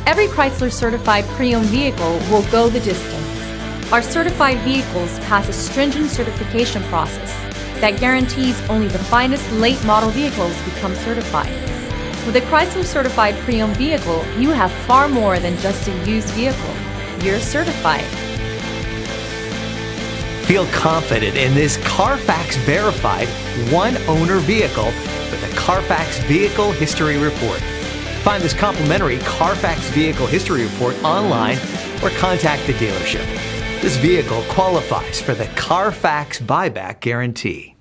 Every Chrysler certified pre-owned vehicle will go the distance. Our certified vehicles pass a stringent certification process that guarantees only the finest late model vehicles become certified. With a Chrysler certified pre-owned vehicle, you have far more than just a used vehicle. You're certified. Feel confident in this Carfax verified one-owner vehicle with a Carfax Vehicle History Report. Find this complimentary Carfax Vehicle History Report online or contact the dealership. This vehicle qualifies for the Carfax Buyback Guarantee.